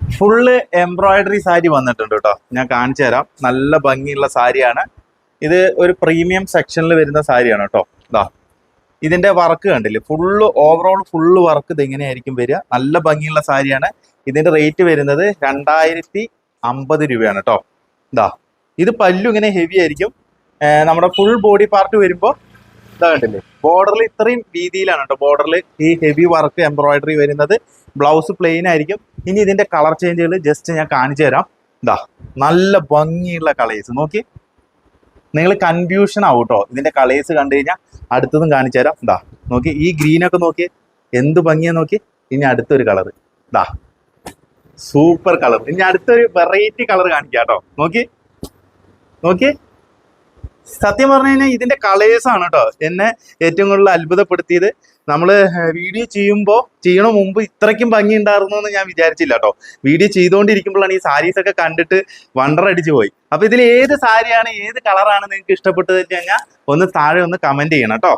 Full embroidery sari വന്നിട്ടുണ്ട് കേട്ടോ. ഞാൻ കാണിച്ചു തരാം. നല്ല ഭംഗിയുള്ള സാരിയാണ് ഇത്. ഒരു പ്രീമിയം സെക്ഷനിൽ വരുന്ന സാരിയാണ് കേട്ടോ. ഇതാ ഇതിന്റെ വർക്ക് കണ്ടില്ലേ, ഫുള്ള് ഓവറോൾ ഫുള്ള് വർക്ക് ഇത് എങ്ങനെയായിരിക്കും വരിക. നല്ല ഭംഗിയുള്ള സാരിയാണ്. ഇതിന്റെ റേറ്റ് വരുന്നത് 2050 രൂപയാണ് കേട്ടോ. ഇതാ ഇത് പല്ലു ഇങ്ങനെ ഹെവി ആയിരിക്കും. നമ്മുടെ ഫുൾ ബോഡി പാർട്ട് വരുമ്പോൾ ഇതാ കണ്ടില്ലേ, ബോർഡറിൽ ഇത്രയും രീതിയിലാണ് കേട്ടോ ബോർഡറിൽ ഈ ഹെവി വർക്ക് എംബ്രോയിഡറി വരുന്നത്. ബ്ലൗസ് പ്ലെയിൻ ആയിരിക്കും. ഇനി ഇതിന്റെ കളർ ചേഞ്ചുകൾ ജസ്റ്റ് ഞാൻ കാണിച്ചു തരാം. ഇതാ നല്ല ഭംഗിയുള്ള കളേഴ്സ് നോക്കി, നിങ്ങൾ കൺഫ്യൂഷൻ ആവും കേട്ടോ ഇതിന്റെ കളേഴ്സ് കണ്ടു കഴിഞ്ഞാൽ. അടുത്തതും കാണിച്ചു തരാം. ഇതാ നോക്കി, ഈ ഗ്രീനൊക്കെ നോക്കി എന്ത് ഭംഗിയാ നോക്കി. ഇനി അടുത്തൊരു കളർ, ഇതാ സൂപ്പർ കളർ. ഇനി അടുത്തൊരു വെറൈറ്റി കളർ കാണിക്കാം കേട്ടോ. നോക്കി നോക്കി, സത്യം പറഞ്ഞു കഴിഞ്ഞാൽ ഇതിന്റെ കളേഴ്സ് ആണ് കേട്ടോ എന്നെ ഏറ്റവും കൂടുതൽ അത്ഭുതപ്പെടുത്തിയത്. നമ്മൾ വീഡിയോ ചെയ്യണ മുമ്പ് ഇത്രയ്ക്കും ഭംഗി ഉണ്ടായിരുന്നു എന്ന് ഞാൻ വിചാരിച്ചില്ല കേട്ടോ. വീഡിയോ ചെയ്തുകൊണ്ടിരിക്കുമ്പോഴാണ് ഈ സാരീസ് ഒക്കെ കണ്ടിട്ട് വണ്ടർ അടിച്ചു പോയി. അപ്പൊ ഇതിൽ ഏത് സാരിയാണ്, ഏത് കളറാണ് നിങ്ങൾക്ക് ഇഷ്ടപ്പെട്ടത് വെച്ച് കഴിഞ്ഞാൽ ഒന്ന് താഴെ ഒന്ന് കമന്റ് ചെയ്യണം കേട്ടോ.